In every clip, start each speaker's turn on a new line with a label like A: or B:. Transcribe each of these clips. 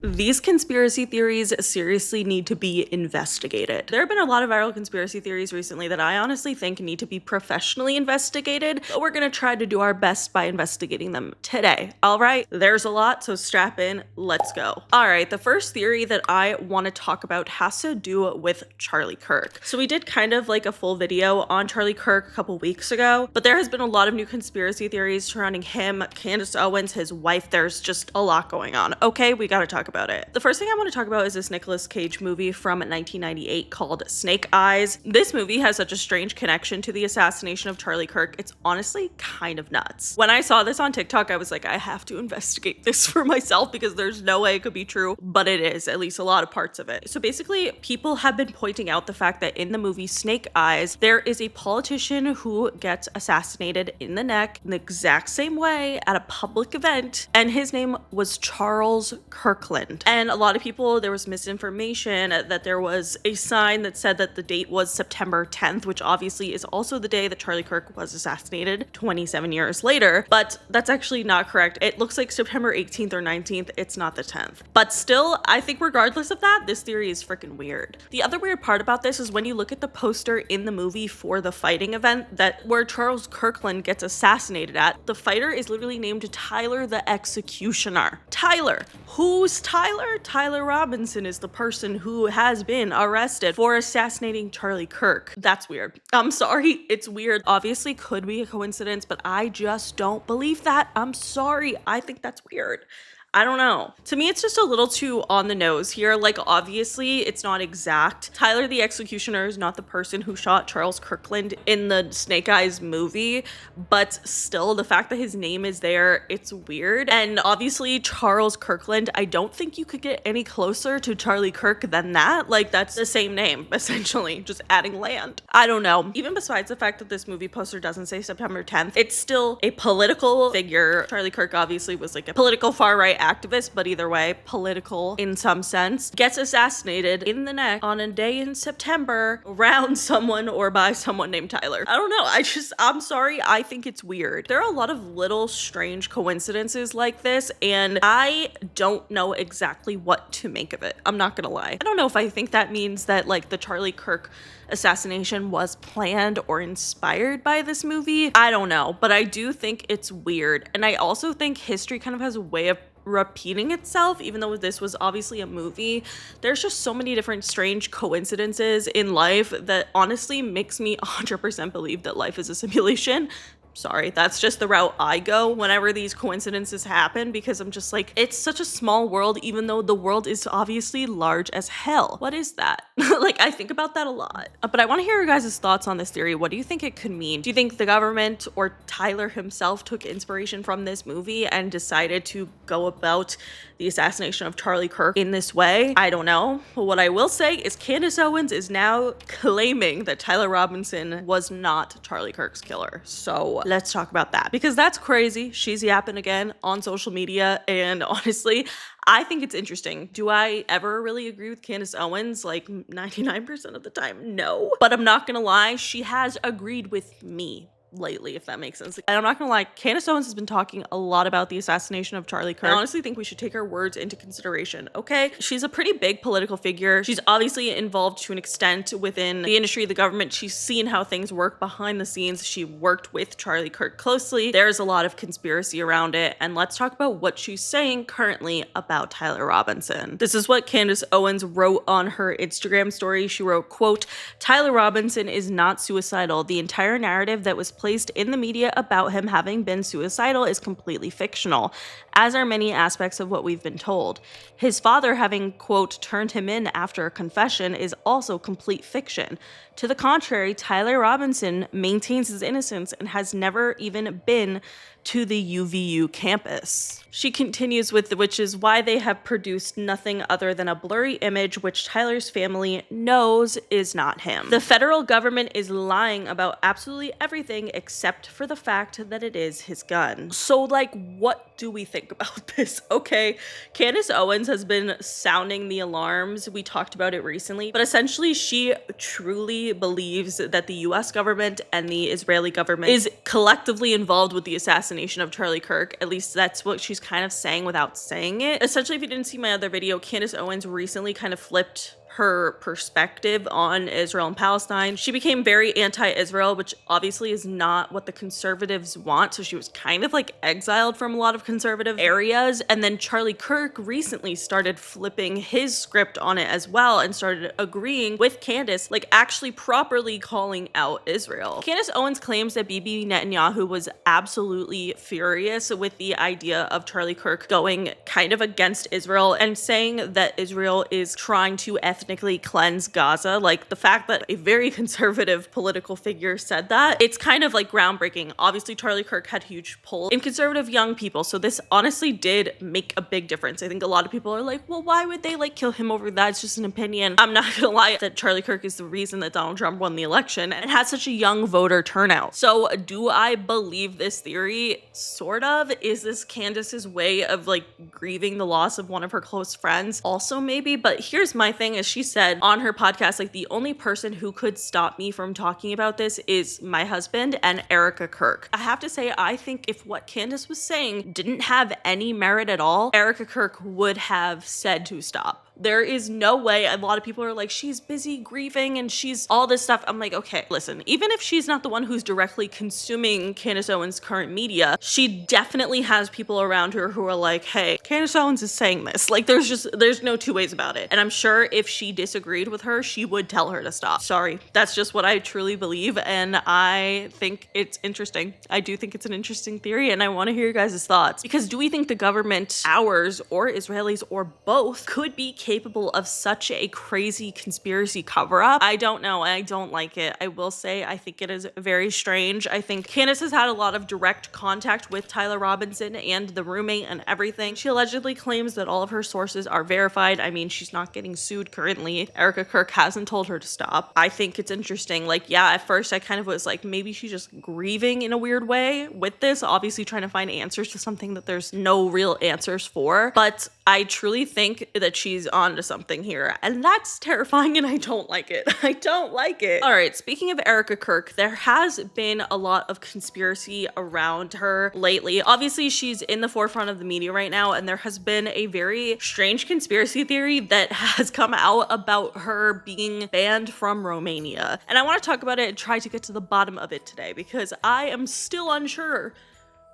A: These conspiracy theories seriously need to be investigated. There have been a lot of viral conspiracy theories recently that I honestly think need to be professionally investigated, but we're gonna try to do our best by investigating them today. All right, there's a lot, so strap in, let's go. All right, the first theory that I want to talk about has to do with Charlie Kirk. So we did kind of like a full video on Charlie Kirk a couple weeks ago, but there has been a lot of new conspiracy theories surrounding him, Candace Owens, his wife. There's just a lot going on. Okay, we gotta talk about it. The first thing I want to talk about is this Nicolas Cage movie from 1998 called Snake Eyes. This movie has such a strange connection to the assassination of Charlie Kirk. It's honestly kind of nuts. When I saw this on TikTok, I was like, I have to investigate this for myself because there's no way it could be true, but it is, at least a lot of parts of it. So basically, people have been pointing out the fact that in the movie Snake Eyes, there is a politician who gets assassinated in the neck in the exact same way at a public event, and his name was Charles Kirkland. And a lot of people, there was misinformation that there was a sign that said that the date was September 10th, which obviously is also the day that Charlie Kirk was assassinated 27 years later, but that's actually not correct. It looks like September 18th or 19th. It's not the 10th. But still, I think regardless of that, this theory is freaking weird. The other weird part about this is when you look at the poster in the movie for the fighting event that where Charles Kirkland gets assassinated at, the fighter is literally named Tyler the Executioner. Tyler. Who's Tyler? Tyler Robinson is the person who has been arrested for assassinating Charlie Kirk. That's weird. I'm sorry, it's weird. Obviously could be a coincidence, but I just don't believe that. I'm sorry, I think that's weird. I don't know. To me, it's just a little too on the nose here. Like, obviously, it's not exact. Tyler the Executioner is not the person who shot Charles Kirkland in the Snake Eyes movie, but still, the fact that his name is there, it's weird. And obviously, Charles Kirkland, I don't think you could get any closer to Charlie Kirk than that. Like, that's the same name, essentially, just adding land. I don't know. Even besides the fact that this movie poster doesn't say September 10th, it's still a political figure. Charlie Kirk obviously was like a political far-right activist, but either way, political in some sense, gets assassinated in the neck on a day in September around someone or by someone named Tyler. I don't know. I'm sorry. I think it's weird. There are a lot of little strange coincidences like this, and I don't know exactly what to make of it. I'm not gonna lie. I don't know if I think that means that like the Charlie Kirk assassination was planned or inspired by this movie. I don't know, but I do think it's weird. And I also think history kind of has a way of repeating itself, even though this was obviously a movie. There's just so many different strange coincidences in life that honestly makes me 100% believe that life is a simulation. Sorry, that's just the route I go whenever these coincidences happen, because I'm just like, it's such a small world, even though the world is obviously large as hell. What is that? Like, I think about that a lot. But I want to hear your guys' thoughts on this theory. What do you think it could mean? Do you think the government or Tyler himself took inspiration from this movie and decided to go about the assassination of Charlie Kirk in this way? I don't know. But what I will say is Candace Owens is now claiming that Tyler Robinson was not Charlie Kirk's killer. So let's talk about that, because that's crazy. She's yapping again on social media, and honestly, I think it's interesting. Do I ever really agree with Candace Owens? Like 99% of the time, no. But I'm not gonna lie, she has agreed with me lately, if that makes sense. And I'm not gonna lie, Candace Owens has been talking a lot about the assassination of Charlie Kirk. I honestly think we should take her words into consideration, okay? She's a pretty big political figure. She's obviously involved to an extent within the industry, the government. She's seen how things work behind the scenes. She worked with Charlie Kirk closely. There's a lot of conspiracy around it. And let's talk about what she's saying currently about Tyler Robinson. This is what Candace Owens wrote on her Instagram story. She wrote, quote, "Tyler Robinson is not suicidal. The entire narrative that was placed in the media about him having been suicidal is completely fictional, as are many aspects of what we've been told. His father having, quote, turned him in after a confession is also complete fiction. To the contrary, Tyler Robinson maintains his innocence and has never even been to the UVU campus." She continues with, which is why they have produced nothing other than a blurry image which Tyler's family knows is not him. The federal government is lying about absolutely everything except for the fact that it is his gun. So like, what do we think about this? Okay, Candace Owens has been sounding the alarms. We talked about it recently, but essentially she truly believes that the US government and the Israeli government is collectively involved with the assassination assassination of Charlie Kirk. At least that's what she's kind of saying without saying it. Essentially, if you didn't see my other video, Candace Owens recently kind of flipped her perspective on Israel and Palestine. She became very anti-Israel, which obviously is not what the conservatives want. So she was kind of like exiled from a lot of conservative areas. And then Charlie Kirk recently started flipping his script on it as well and started agreeing with Candace, like actually properly calling out Israel. Candace Owens claims that Bibi Netanyahu was absolutely furious with the idea of Charlie Kirk going kind of against Israel and saying that Israel is trying to ethnically cleanse Gaza. Like, the fact that a very conservative political figure said that, it's kind of like groundbreaking. Obviously, Charlie Kirk had huge pull in conservative young people, so this honestly did make a big difference. I think a lot of people are like, well, why would they like kill him over that? It's just an opinion. I'm not gonna lie that Charlie Kirk is the reason that Donald Trump won the election and had such a young voter turnout. So do I believe this theory? Sort of. Is this Candace's way of like grieving the loss of one of her close friends? Also maybe, but here's my thing. Is she said on her podcast, like, the only person who could stop me from talking about this is my husband and Erika Kirk. I have to say, I think if what Candace was saying didn't have any merit at all, Erika Kirk would have said to stop. There is no way. A lot of people are like, she's busy grieving and she's all this stuff. I'm like, okay, listen, even if she's not the one who's directly consuming Candace Owens' current media, she definitely has people around her who are like, hey, Candace Owens is saying this. Like, there's no two ways about it. And I'm sure if she disagreed with her, she would tell her to stop. Sorry. That's just what I truly believe. And I think it's interesting. I do think it's an interesting theory. And I want to hear your guys' thoughts. Because do we think the government, ours or Israelis or both, could be capable of such a crazy conspiracy cover-up? I don't know. I don't like it. I will say I think it is very strange. I think Candace has had a lot of direct contact with Tyler Robinson and the roommate and everything. She allegedly claims that all of her sources are verified. I mean, she's not getting sued currently. Erika Kirk hasn't told her to stop. I think it's interesting. Like, yeah, at first I kind of was like, maybe she's just grieving in a weird way with this, obviously trying to find answers to something that there's no real answers for. But I truly think that she's onto something here, and that's terrifying, and I don't like it. I don't like it. All right, speaking of Erika Kirk, there has been a lot of conspiracy around her lately. Obviously, she's in the forefront of the media right now, and there has been a very strange conspiracy theory that has come out about her being banned from Romania. And I want to talk about it and try to get to the bottom of it today, because I am still unsure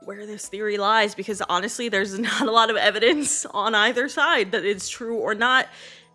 A: where this theory lies, because honestly, there's not a lot of evidence on either side that it's true or not.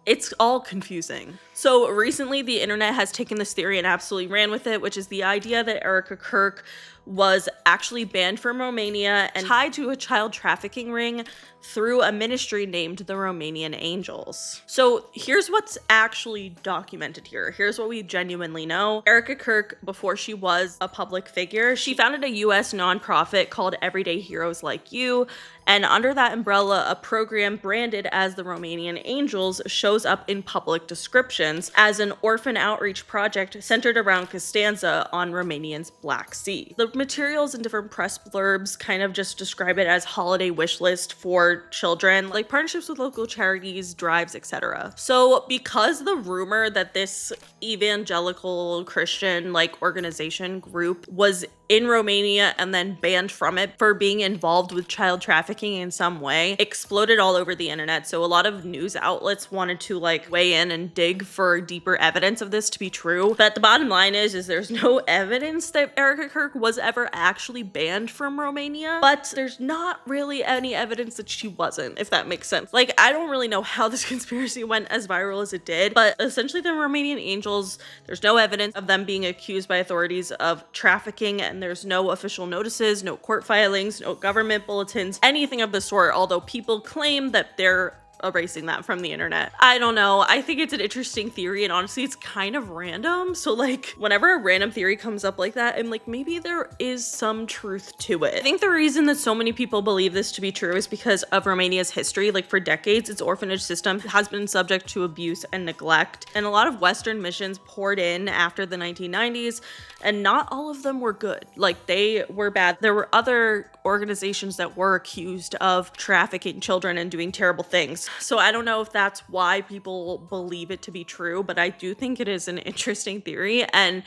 A: It's all confusing. So recently, the internet has taken this theory and absolutely ran with it, which is the idea that Erika Kirk was actually banned from Romania and tied to a child trafficking ring through a ministry named the Romanian Angels. So here's what's actually documented here. Here's what we genuinely know. Erika Kirk, before she was a public figure, she founded a US nonprofit called Everyday Heroes Like You. And under that umbrella, a program branded as the Romanian Angels shows up in public descriptions as an orphan outreach project centered around Constanța on Romania's Black Sea. The materials and different press blurbs kind of just describe it as holiday wish list for children, like partnerships with local charities, drives, etc. So because the rumor that this evangelical Christian like organization group was in Romania and then banned from it for being involved with child trafficking in some way exploded all over the internet. So a lot of news outlets wanted to like weigh in and dig for deeper evidence of this to be true. But the bottom line is there's no evidence that Erika Kirk was ever actually banned from Romania, but there's not really any evidence that she wasn't, if that makes sense. Like, I don't really know how this conspiracy went as viral as it did, but essentially the Romanian Angels, there's no evidence of them being accused by authorities of trafficking, and there's no official notices, no court filings, no government bulletins, anything of the sort, although people claim that they're erasing that from the internet. I don't know. I think it's an interesting theory, and honestly, it's kind of random. So like, whenever a random theory comes up like that, I'm like, maybe there is some truth to it. I think the reason that so many people believe this to be true is because of Romania's history. Like, for decades, its orphanage system has been subject to abuse and neglect, and a lot of Western missions poured in after the 1990s, and not all of them were good. Like, they were bad. There were other organizations that were accused of trafficking children and doing terrible things. So I don't know if that's why people believe it to be true, but I do think it is an interesting theory. And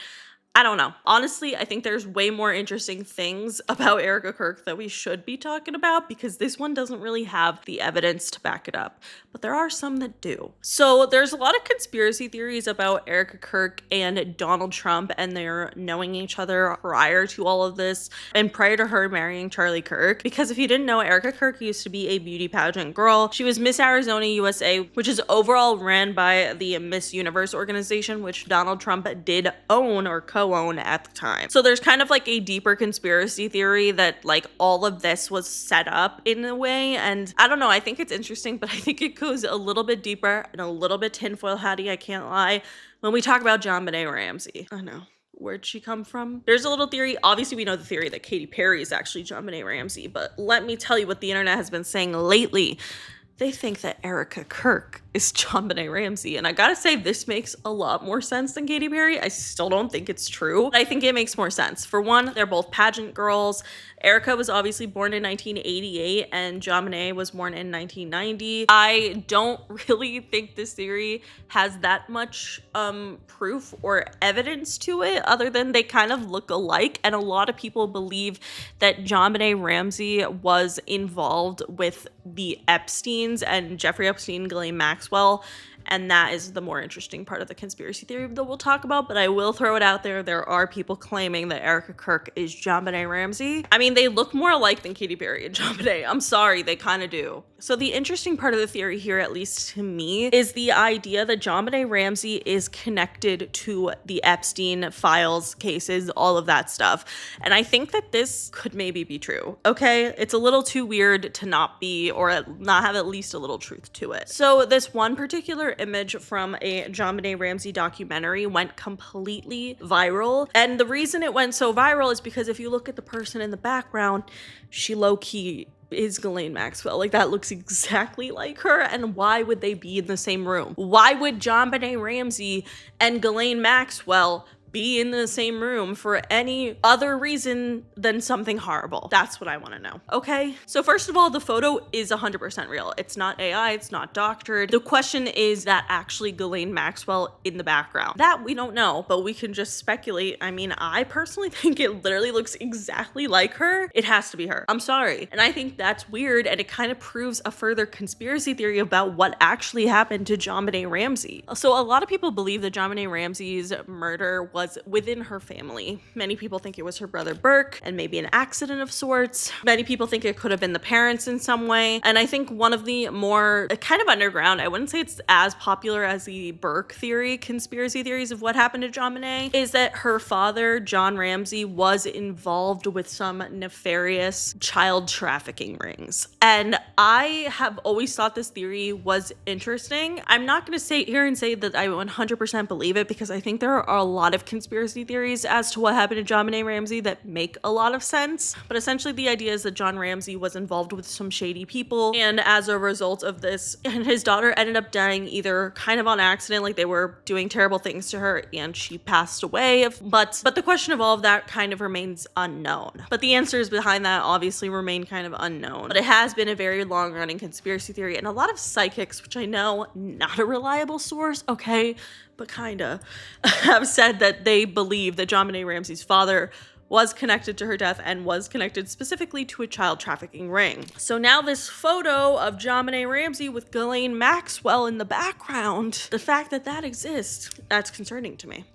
A: I don't know. Honestly, I think there's way more interesting things about Erika Kirk that we should be talking about because this one doesn't really have the evidence to back it up. But there are some that do. So there's a lot of conspiracy theories about Erika Kirk and Donald Trump and their knowing each other prior to all of this and prior to her marrying Charlie Kirk. Because if you didn't know, Erika Kirk used to be a beauty pageant girl. She was Miss Arizona USA, which is overall ran by the Miss Universe organization, which Donald Trump did own or co-own at the time. So there's kind of like a deeper conspiracy theory that like all of this was set up in a way. And I don't know, I think it's interesting, but I think it goes a little bit deeper and a little bit tinfoil hatty, I can't lie, when we talk about JonBenet Ramsey. I know. Where'd she come from? There's a little theory. Obviously, we know the theory that Katy Perry is actually JonBenet Ramsey, but let me tell you what the internet has been saying lately. They think that Erika Kirk is JonBenet Ramsey. And I gotta say, this makes a lot more sense than Katy Perry. I still don't think it's true. I think it makes more sense. For one, they're both pageant girls. Erika was obviously born in 1988 and JonBenet was born in 1990. I don't really think this theory has that much proof or evidence to it other than they kind of look alike. And a lot of people believe that JonBenet Ramsey was involved with the Epsteins and Jeffrey Epstein, Ghislaine Maxwell. And that is the more interesting part of the conspiracy theory that we'll talk about. But I will throw it out there. There are people claiming that Erika Kirk is JonBenet Ramsey. I mean, they look more alike than Katy Perry and JonBenet. I'm sorry, they kind of do. So the interesting part of the theory here, at least to me, is the idea that JonBenet Ramsey is connected to the Epstein files, cases, all of that stuff. And I think that this could maybe be true, okay? It's a little too weird to not be, or not have at least a little truth to it. So this one particular image from a JonBenet Ramsey documentary went completely viral. And the reason it went so viral is because if you look at the person in the background, she low-key is Ghislaine Maxwell. Like, that looks exactly like her. And why would they be in the same room? Why would JonBenet Ramsey and Ghislaine Maxwell be in the same room for any other reason than something horrible? That's what I want to know. Okay, so first of all, the photo is 100% real. It's not AI, it's not doctored. The question is that actually Ghislaine Maxwell in the background? That we don't know, but we can just speculate. I mean, I personally think it literally looks exactly like her. It has to be her. I'm sorry. And I think that's weird, and it kind of proves a further conspiracy theory about what actually happened to JonBenet Ramsey. So a lot of people believe that JonBenet Ramsey's murder was within her family. Many people think it was her brother Burke and maybe an accident of sorts. Many people think it could have been the parents in some way. And I think one of the more kind of underground, I wouldn't say it's as popular as the Burke theory, conspiracy theories of what happened to JonBenet, is that her father, John Ramsey, was involved with some nefarious child trafficking rings. And I have always thought this theory was interesting. I'm not going to sit here and say that I 100% believe it because I think there are a lot of conspiracy theories as to what happened to JonBenet Ramsey that make a lot of sense. But essentially the idea is that John Ramsey was involved with some shady people, and as a result of this, and his daughter ended up dying either kind of on accident, like they were doing terrible things to her and she passed away. But the question of all of that kind of remains unknown. But the answers behind that obviously remain kind of unknown. But it has been a very long running conspiracy theory, and a lot of psychics, which I know not a reliable source, okay, but kinda, have said that they believe that JonBenet Ramsey's father was connected to her death and was connected specifically to a child trafficking ring. So now this photo of JonBenet Ramsey with Ghislaine Maxwell in the background, the fact that that exists, that's concerning to me.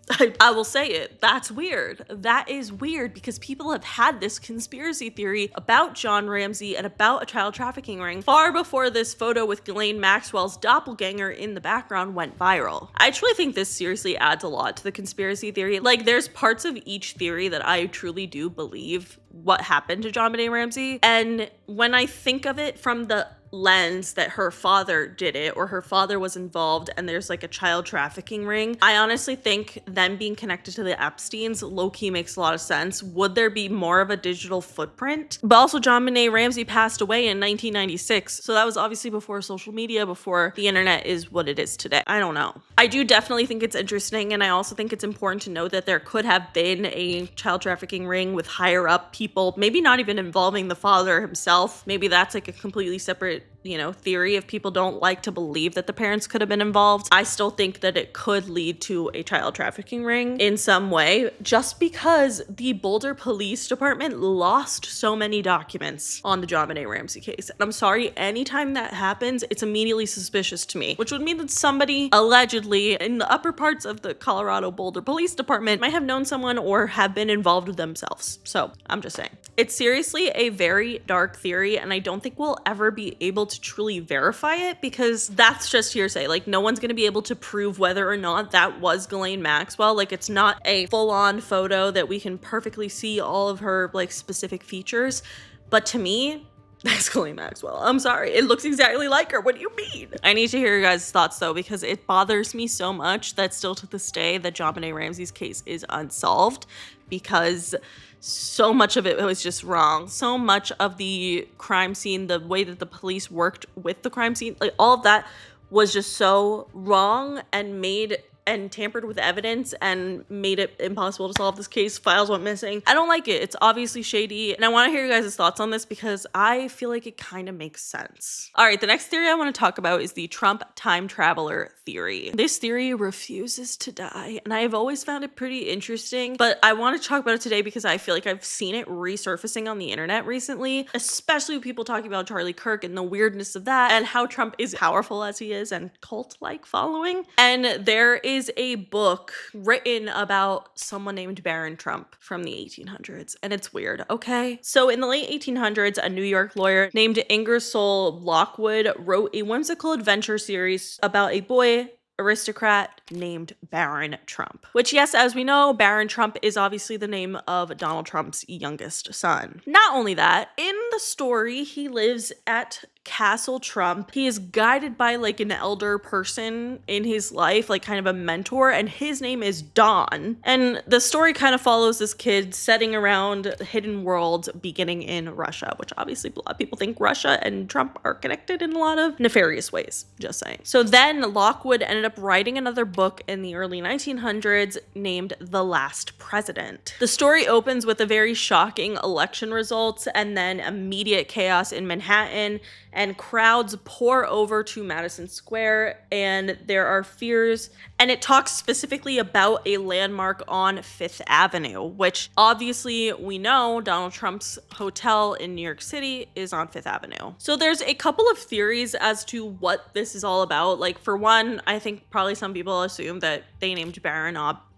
A: I will say it. That's weird. That is weird because people have had this conspiracy theory about John Ramsey and about a child trafficking ring far before this photo with Ghislaine Maxwell's doppelganger in the background went viral. I truly think this seriously adds a lot to the conspiracy theory. Like, there's parts of each theory that I truly do believe what happened to JonBenet Ramsey. And when I think of it from the lens that her father did it, or her father was involved and there's like a child trafficking ring, I honestly think them being connected to the Epsteins low-key makes a lot of sense. Would there be more of a digital footprint? But also JonBenet Ramsey passed away in 1996, so that was obviously before social media, before the internet is what it is today. I don't know. I do definitely think it's interesting, and I also think it's important to note that there could have been a child trafficking ring with higher up people, maybe not even involving the father himself. Maybe that's like a completely separate theory, if people don't like to believe that the parents could have been involved, I still think that it could lead to a child trafficking ring in some way, just because the Boulder Police Department lost so many documents on the JonBenet Ramsey case. And I'm sorry, anytime that happens, it's immediately suspicious to me, which would mean that somebody allegedly in the upper parts of the Colorado Boulder Police Department might have known someone or have been involved themselves. So I'm just saying. It's seriously a very dark theory, and I don't think we'll ever be able to truly verify it, because that's just hearsay. Like, no one's going to be able to prove whether or not that was Ghislaine Maxwell. Like, it's not a full-on photo that we can perfectly see all of her like specific features. But to me, that's Ghislaine Maxwell. I'm sorry. It looks exactly like her. What do you mean? I need to hear your guys' thoughts though, because it bothers me so much that still to this day that JonBenet Ramsey's case is unsolved, because so much of it was just wrong. So much of the crime scene, the way that the police worked with the crime scene, like all of that was just so wrong and made and tampered with evidence and made it impossible to solve this case. Files went missing. I don't like it. It's obviously shady. And I want to hear you guys' thoughts on this, because I feel like it kind of makes sense. All right, the next theory I want to talk about is the Trump time traveler theory. This theory refuses to die, and I have always found it pretty interesting, but I want to talk about it today because I feel like I've seen it resurfacing on the internet recently, especially with people talking about Charlie Kirk and the weirdness of that, and how Trump is powerful as he is and cult-like following. And there is a book written about someone named Baron Trump from the 1800s, and it's weird, okay? So in the late 1800s, a New York lawyer named Ingersoll Lockwood wrote a whimsical adventure series about a boy aristocrat named Baron Trump, which, yes, as we know, Baron Trump is obviously the name of Donald Trump's youngest son. Not only that, in the story, he lives at Castle Trump. He is guided by like an elder person in his life, like kind of a mentor, and his name is Don. And the story kind of follows this kid setting around the hidden world beginning in Russia, which obviously a lot of people think Russia and Trump are connected in a lot of nefarious ways, just saying. So then Lockwood ended up writing another book in the early 1900s named The Last President. The story opens with a very shocking election results and then immediate chaos in Manhattan, and crowds pour over to Madison Square, and there are fears. And it talks specifically about a landmark on Fifth Avenue, which obviously we know Donald Trump's hotel in New York City is on Fifth Avenue. So there's a couple of theories as to what this is all about. Like, for one, I think probably some people assume that they named Baron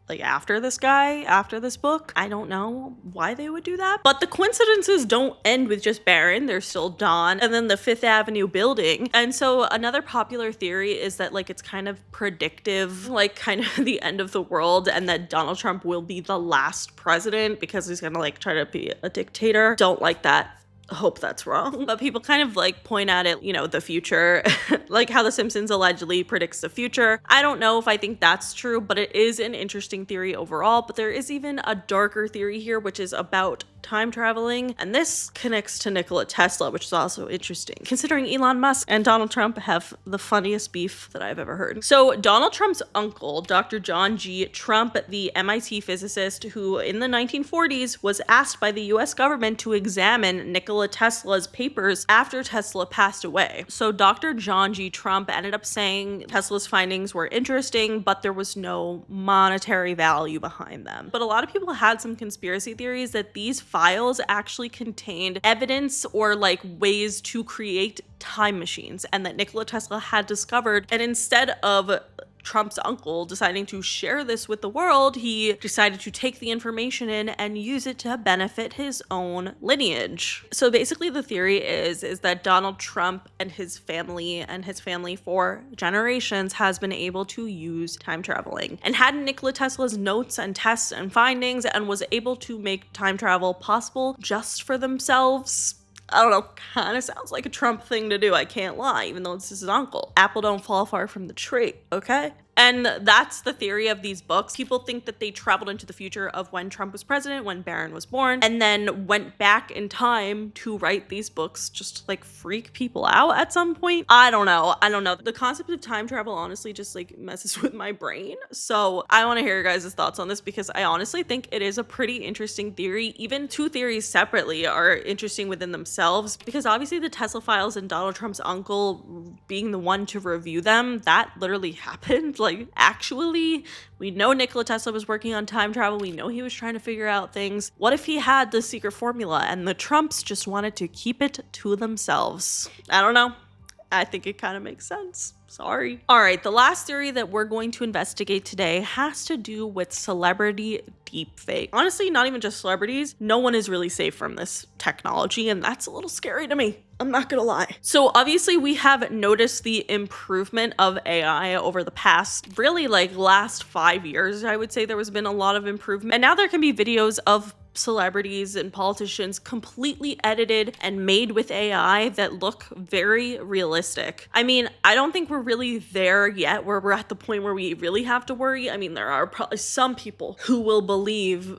A: like after this guy, after this book. I don't know why they would do that, but the coincidences don't end with just Baron. There's still Don and then the Fifth Avenue building. And so another popular theory is that like it's kind of predictive, like kind of the end of the world, and that Donald Trump will be the last president because he's gonna like try to be a dictator. Don't like that. Hope that's wrong. But people kind of like point at it, the future, like how The Simpsons allegedly predicts the future. I don't know if I think that's true, but it is an interesting theory overall. But there is even a darker theory here, which is about time traveling. And this connects to Nikola Tesla, which is also interesting, considering Elon Musk and Donald Trump have the funniest beef that I've ever heard. So Donald Trump's uncle, Dr. John G. Trump, the MIT physicist who in the 1940s was asked by the US government to examine Nikola Tesla's papers after Tesla passed away. So Dr. John G. Trump ended up saying Tesla's findings were interesting, but there was no monetary value behind them. But a lot of people had some conspiracy theories that these files actually contained evidence or like ways to create time machines, and that Nikola Tesla had discovered. And instead of Trump's uncle deciding to share this with the world, he decided to take the information in and use it to benefit his own lineage. So basically the theory is that Donald Trump and his family for generations has been able to use time traveling, and had Nikola Tesla's notes and tests and findings, and was able to make time travel possible just for themselves. I don't know, kind of sounds like a Trump thing to do, I can't lie, even though this is his uncle. Apple don't fall far from the tree, okay? And that's the theory of these books. People think that they traveled into the future of when Trump was president, when Barron was born, and then went back in time to write these books just to like freak people out at some point. I don't know. The concept of time travel honestly just like messes with my brain. So I want to hear your guys' thoughts on this because I honestly think it is a pretty interesting theory. Even two theories separately are interesting within themselves because obviously the Tesla files and Donald Trump's uncle being the one to review them, that literally happened. Like, actually, we know Nikola Tesla was working on time travel. We know he was trying to figure out things. What if he had the secret formula and the Trumps just wanted to keep it to themselves? I don't know. I think it kind of makes sense. Sorry. All right, the last theory that we're going to investigate today has to do with celebrity deepfake. Honestly, not even just celebrities. No one is really safe from this technology, and that's a little scary to me. I'm not gonna lie. So obviously we have noticed the improvement of AI over the past, really like last 5 years. I would say there has been a lot of improvement. And now there can be videos of celebrities and politicians completely edited and made with AI that look very realistic. I mean, I don't think we're really there yet where we're at the point where we really have to worry. I mean, there are probably some people who will believe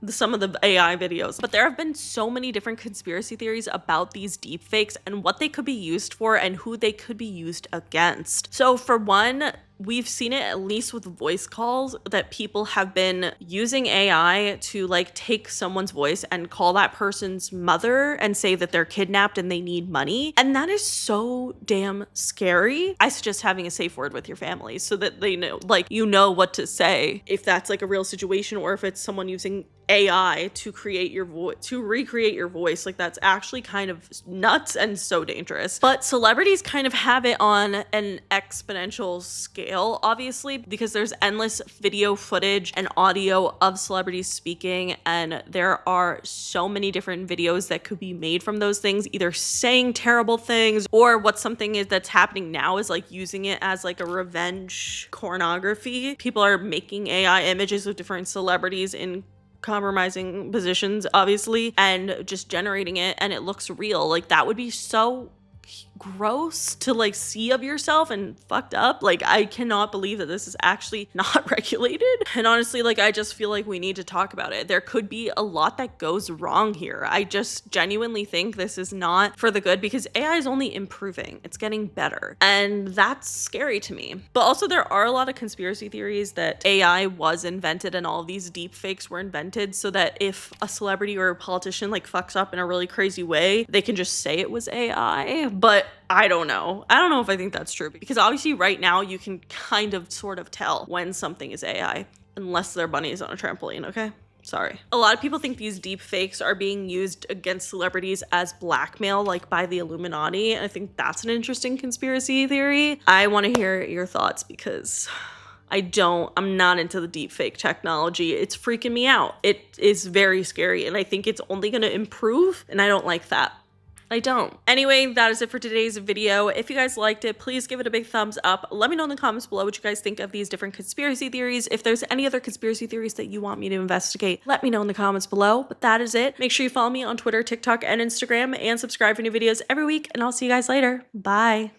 A: some of the AI videos, but there have been so many different conspiracy theories about these deepfakes and what they could be used for and who they could be used against. So for one, we've seen it at least with voice calls that people have been using AI to like take someone's voice and call that person's mother and say that they're kidnapped and they need money. And that is so damn scary. I suggest having a safe word with your family so that they know, like, you know what to say if that's like a real situation or if it's someone using AI to create your voice, to recreate your voice. Like, that's actually kind of nuts and so dangerous. But celebrities kind of have it on an exponential scale, obviously, because there's endless video footage and audio of celebrities speaking, and there are so many different videos that could be made from those things, either saying terrible things or what something is that's happening now is like using it as like a revenge pornography. People are making AI images of different celebrities in compromising positions, obviously, and just generating it, and it looks real. Like, that would be so gross to like see of yourself and fucked up. Like, I cannot believe that this is actually not regulated. And honestly, like, I just feel like we need to talk about it. There could be a lot that goes wrong here. I just genuinely think this is not for the good because AI is only improving. It's getting better. And that's scary to me. But also there are a lot of conspiracy theories that AI was invented and all of these deep fakes were invented so that if a celebrity or a politician like fucks up in a really crazy way, they can just say it was AI. But I don't know. I don't know if I think that's true because obviously right now you can kind of sort of tell when something is AI unless their bunny is on a trampoline, okay? Sorry. A lot of people think these deep fakes are being used against celebrities as blackmail, like by the Illuminati. I think that's an interesting conspiracy theory. I want to hear your thoughts because I'm not into the deep fake technology. It's freaking me out. It is very scary and I think it's only going to improve and I don't like that. I don't. Anyway, that is it for today's video. If you guys liked it, please give it a big thumbs up. Let me know in the comments below what you guys think of these different conspiracy theories. If there's any other conspiracy theories that you want me to investigate, let me know in the comments below. But that is it. Make sure you follow me on Twitter, TikTok, and Instagram, and subscribe for new videos every week. And I'll see you guys later. Bye.